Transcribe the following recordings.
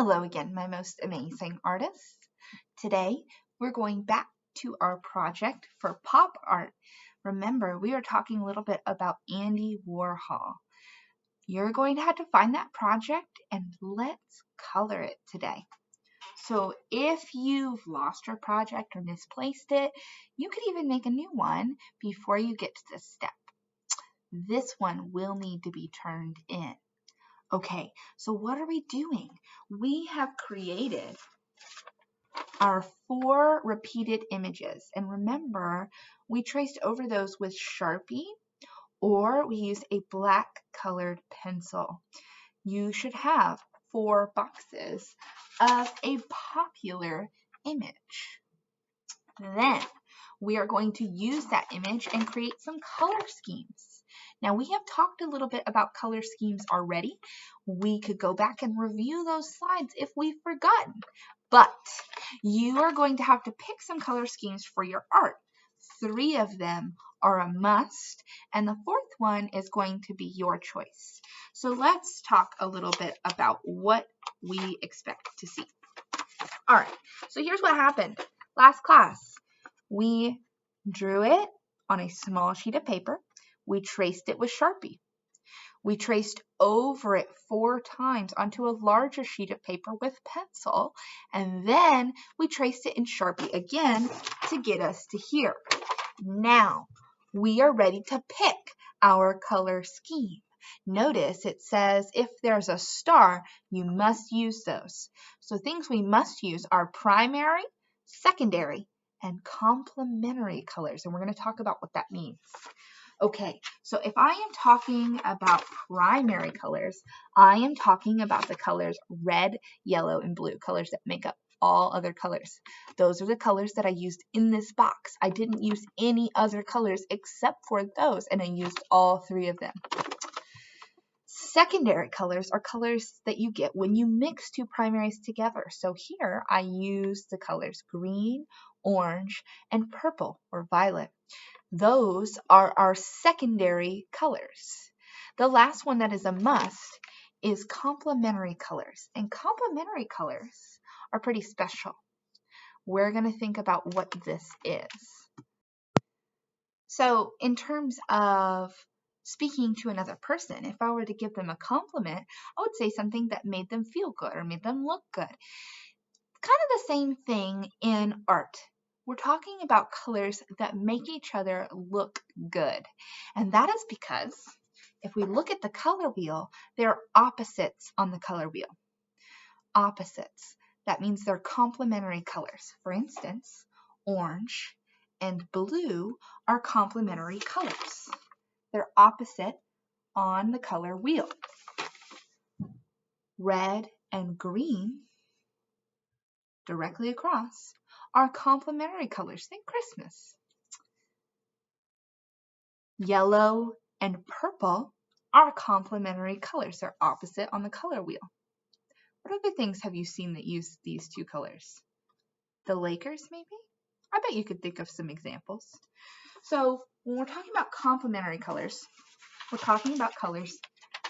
Hello again, my most amazing artists. Today, we're going back to our project for pop art. Remember, we are talking a little bit about Andy Warhol. You're going to have to find that project and let's color it today. So if you've lost your project or misplaced it, you could even make a new one before you get to this step. This one will need to be turned in. Okay, so what are we doing? We have created our 4 repeated images. And remember, we traced over those with Sharpie or we used a black colored pencil. You should have 4 boxes of a popular image. Then we are going to use that image and create some color schemes. Now, we have talked a little bit about color schemes already. We could go back and review those slides if we've forgotten, but you are going to have to pick some color schemes for your art. 3 of them are a must, and the 4th one is going to be your choice. So let's talk a little bit about what we expect to see. All right, so here's what happened. Last class, we drew it on a small sheet of paper. We traced it with Sharpie. We traced over it 4 times onto a larger sheet of paper with pencil, and then we traced it in Sharpie again to get us to here. Now, we are ready to pick our color scheme. Notice it says if there's a star, you must use those. So things we must use are primary, secondary, and complementary colors, and we're going to talk about what that means. Okay, so if I am talking about primary colors, I am talking about the colors red, yellow, and blue, colors that make up all other colors. Those are the colors that I used in this box. I didn't use any other colors except for those, and I used all 3 of them. Secondary colors are colors that you get when you mix 2 primaries together. So here I use the colors green, orange, and purple or violet. Those are our secondary colors. The last one that is a must is complementary colors. And complementary colors are pretty special. We're going to think about what this is. So in terms of speaking to another person, if I were to give them a compliment, I would say something that made them feel good or made them look good. Kind of the same thing in art. We're talking about colors that make each other look good. And that is because if we look at the color wheel, there are opposites on the color wheel. Opposites. That means they're complementary colors. For instance, orange and blue are complementary colors. They're opposite on the color wheel. Red and green, directly across, are complementary colors. Think Christmas. Yellow and purple are complementary colors. They're opposite on the color wheel. What other things have you seen that use these 2 colors? The Lakers, maybe? I bet you could think of some examples. So when we're talking about complementary colors, we're talking about colors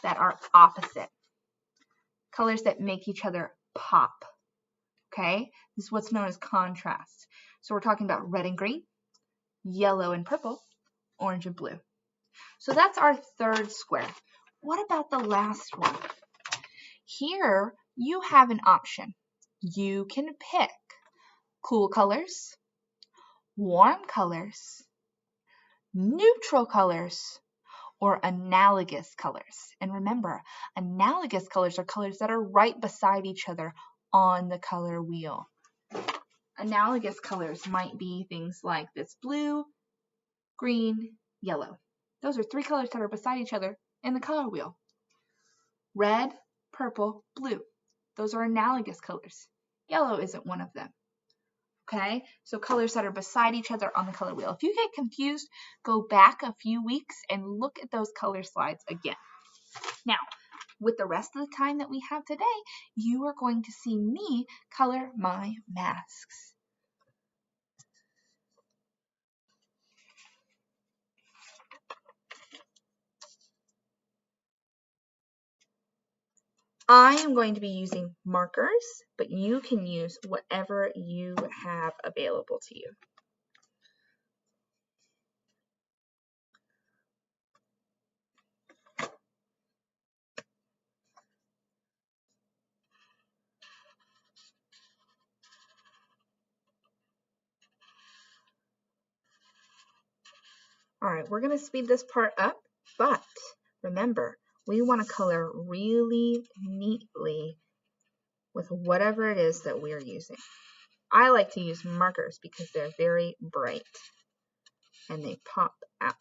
that are opposite. Colors that make each other pop. Okay? This is what's known as contrast. So we're talking about red and green, yellow and purple, orange and blue. So that's our 3rd square. What about the last one? Here you have an option. You can pick cool colors, warm colors, neutral colors, or analogous colors. And remember, analogous colors are colors that are right beside each other on the color wheel. Analogous colors might be things like this blue, green, yellow. Those are 3 colors that are beside each other in the color wheel. Red, purple, blue. Those are analogous colors. Yellow isn't one of them. Okay, so colors that are beside each other on the color wheel. If you get confused, go back a few weeks and look at those color slides again. Now, with the rest of the time that we have today, you are going to see me color my masks. I am going to be using markers, but you can use whatever you have available to you. All right, we're going to speed this part up, but remember, we want to color really neatly with whatever it is that we're using. I like to use markers because they're very bright and they pop out.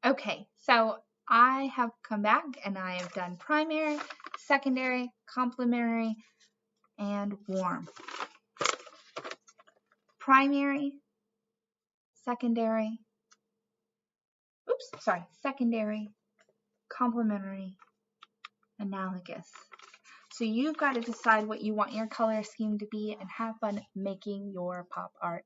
Okay, so I have come back and I have done primary, secondary, complementary, and warm. Primary, secondary, secondary, complementary, analogous. So you've got to decide what you want your color scheme to be and have fun making your pop art.